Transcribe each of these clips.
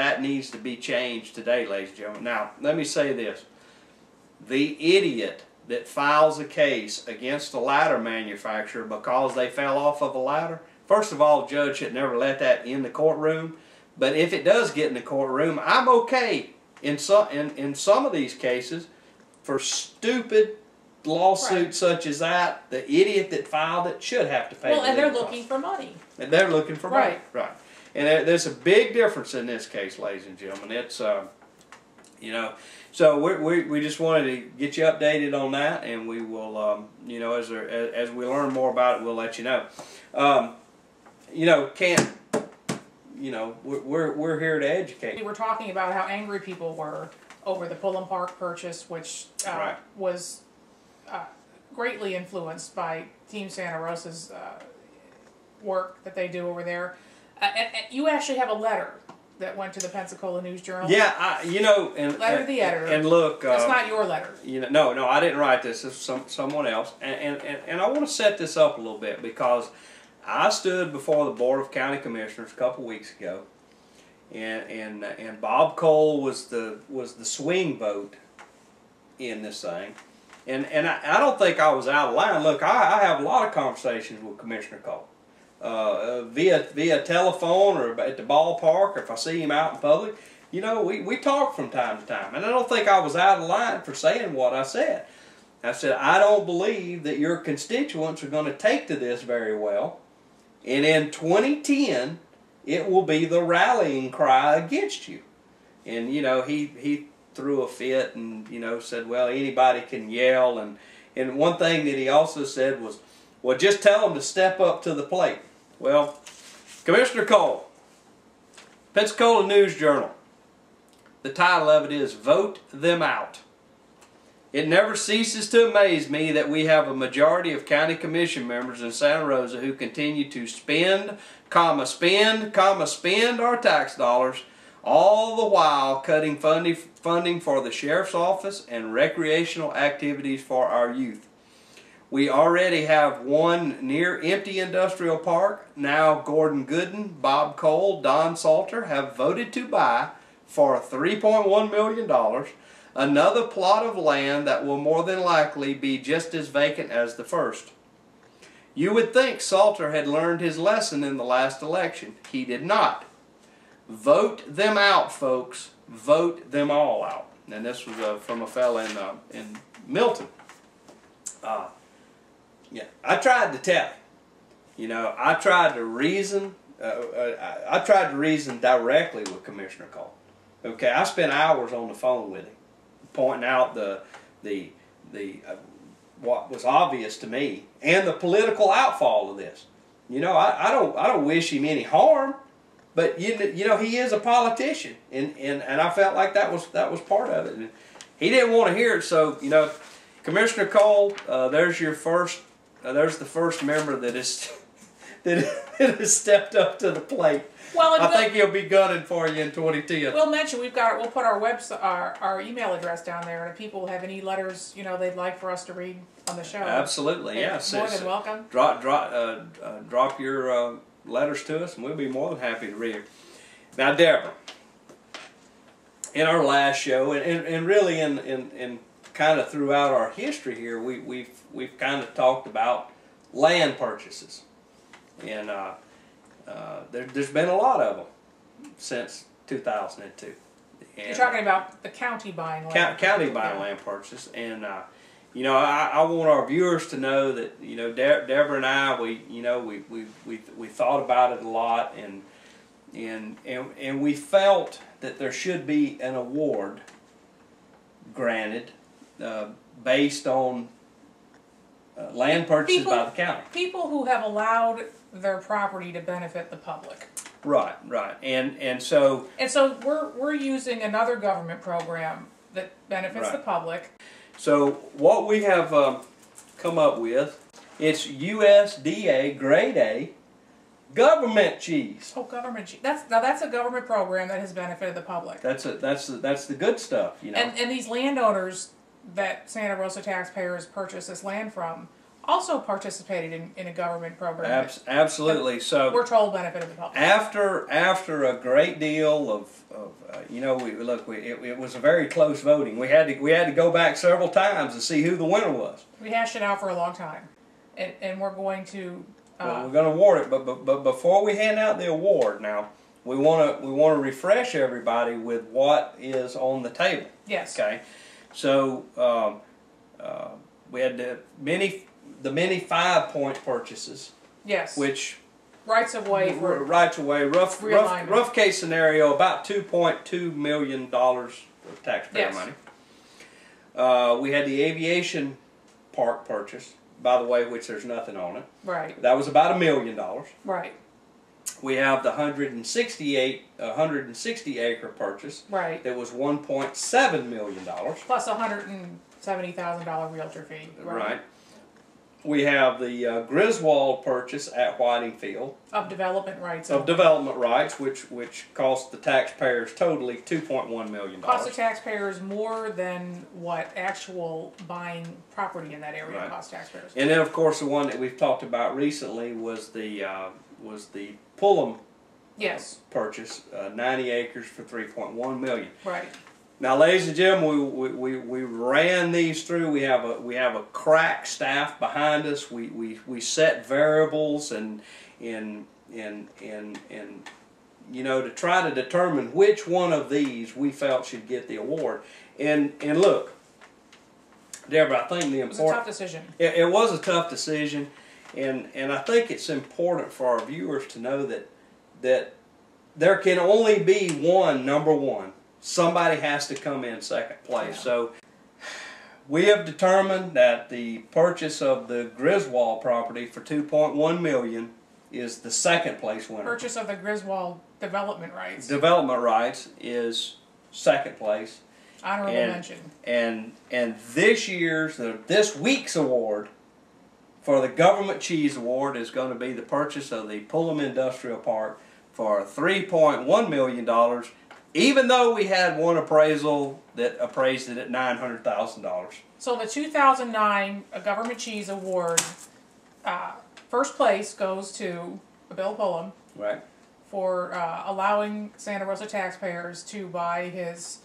That needs to be changed today, ladies and gentlemen. Now, let me say this. The idiot that files a case against a ladder manufacturer because they fell off of a ladder, first of all, the judge should never let that in the courtroom. But if it does get in the courtroom, I'm okay in some of these cases for stupid lawsuits such as that. The idiot that filed it should have to pay. Well, and they're looking for money. And they're looking for money. Right. And there's a big difference in this case, ladies and gentlemen. It's, you know, so we just wanted to get you updated on that, and we will, you know, as we learn more about it, we'll let you know. You know, you know, we're here to educate. We were talking about how angry people were over the Pullman Park purchase, which was greatly influenced by Team Santa Rosa's work that they do over there. And you actually have a letter that went to the Pensacola News-Journal. Yeah, you know, letter to the editor. And look, it's not your letter. You know, no, I didn't write this. It's someone else. And I want to set this up a little bit because I stood before the Board of County Commissioners a couple weeks ago, and Bob Cole was the swing vote in this thing, and I don't think I was out of line. Look, I have a lot of conversations with Commissioner Cole. Via telephone or at the ballpark, or if I see him out in public, you know, we talk from time to time. And I don't think I was out of line for saying what I said. I said, I don't believe that your constituents are going to take to this very well. And in 2010, it will be the rallying cry against you. And, you know, he threw a fit and, you know, said, well, anybody can yell. And one thing that he also said was, well, just tell them to step up to the plate. Well, Commissioner Cole, Pensacola News-Journal, the title of it is Vote Them Out. It never ceases to amaze me that we have a majority of county commission members in Santa Rosa who continue to spend our tax dollars, all the while cutting funding for the sheriff's office and recreational activities for our youth. We already have one near-empty industrial park. Now Gordon Gooden, Bob Cole, Don Salter have voted to buy for $3.1 million another plot of land that will more than likely be just as vacant as the first. You would think Salter had learned his lesson in the last election. He did not. Vote them out, folks. Vote them all out. And this was from a fella in Milton. Yeah, I tried to tell him. You know, I tried to reason. I tried to reason directly with Commissioner Cole. Okay, I spent hours on the phone with him, pointing out what was obvious to me and the political outfall of this. You know, I don't wish him any harm, but you know he is a politician, and I felt like that was part of it. And he didn't want to hear it, so you know, Commissioner Cole, there's your first. There's the first member that has stepped up to the plate. Well, I think he'll be gunning for you in 2010. We'll mention we'll put our website, our email address down there, and if people have any letters, you know, they'd like for us to read on the show. Absolutely, yes. More than welcome. Drop your letters to us, and we'll be more than happy to read it. Now, Deborah, in our last show, and really in kind of throughout our history here, we've kind of talked about land purchases, and there's been a lot of them since 2002. And you're talking about the county buying land. County buying land purchase, and you know, I want our viewers to know that, you know, Deborah and I, we thought about it a lot, and we felt that there should be an award granted based on land purchases by the county. People who have allowed their property to benefit the public. Right, and so we're using another government program that benefits the public. So what we have come up with, it's USDA Grade A government cheese. Oh, government cheese. That's a government program that has benefited the public. That's the good stuff, you know. And these landowners that Santa Rosa taxpayers purchase this land from also participated in a government program. Absolutely. So we're told benefited the public. After a great deal of you know, it was a very close voting. We had to go back several times to see who the winner was. We hashed it out for a long time, and we're going to. Well, we're going to award it, but before we hand out the award, now we want to refresh everybody with what is on the table. Yes. Okay. So we had the many 5-point purchases. Yes. Which rights of way for rough case scenario, about $2.2 million of taxpayer money. We had the aviation park purchase, by the way, which there's nothing on it. Right. That was about $1 million. Right. We have the 160 acre purchase. Right. That was $1.7 million. Plus $170,000 realtor fee. Right. We have the Griswold purchase at Whitingfield. Of development rights. Of development rights, which cost the taxpayers totally $2.1 million. Cost the taxpayers more than what actual buying property in that area cost taxpayers. And then, of course, the one that we've talked about recently was the Pullum purchase, 90 acres for $3.1 million. Right. Now, ladies and gentlemen, we ran these through. We have a crack staff behind us. We set variables and you know, to try to determine which one of these we felt should get the award. And look, Deborah, I think the important, it was a tough decision. It was a tough decision, and I think it's important for our viewers to know that there can only be one number one. Somebody has to come in second place. Yeah. So we have determined that the purchase of the Griswold property for $2.1 million is the second place winner. Purchase of the Griswold development rights. Development rights is second place. Honorable mention. And this week's award for the Government Cheese Award is going to be the purchase of the Pullum Industrial Park for $3.1 million. Even though we had one appraisal that appraised it at $900,000. So the 2009 Government Cheese Award, first place goes to Bill Pullum. Right. For allowing Santa Rosa taxpayers to buy his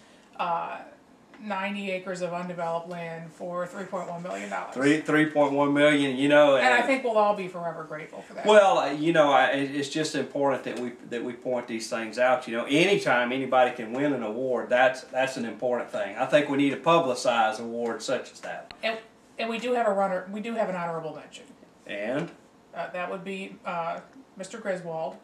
90 acres of undeveloped land for $3.1 million. $3.1 million, you know. And I think we'll all be forever grateful for that. Well, you know, it's just important that we point these things out. You know, anytime anybody can win an award, that's an important thing. I think we need to publicize awards such as that. And we do have a runner. We do have an honorable mention. And that would be Mr. Griswold,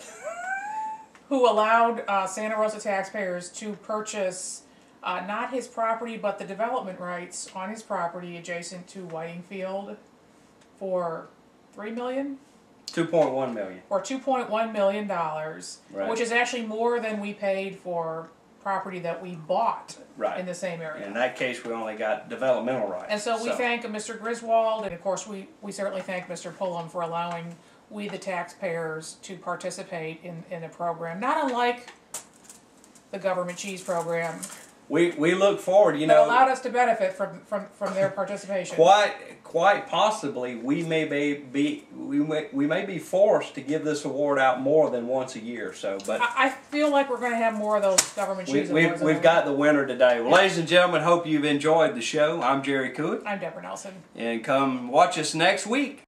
who allowed Santa Rosa taxpayers to purchase. Not his property, but the development rights on his property adjacent to Whitingfield for $3 million? $2.1 million. Or $2.1 million, right. Which is actually more than we paid for property that we bought in the same area. In that case, we only got developmental rights. And so we thank Mr. Griswold, and of course we certainly thank Mr. Pullum for allowing we, the taxpayers, to participate in a program, not unlike the Government Cheese Program. We look forward, you know. That allowed us to benefit from their participation. Quite possibly, we may be forced to give this award out more than once a year. So, but I feel like we're going to have more of those Government Cheese Awards. We've got the winner today. Well, ladies and gentlemen, hope you've enjoyed the show. I'm Jerry Coot. I'm Deborah Nelson. And come watch us next week.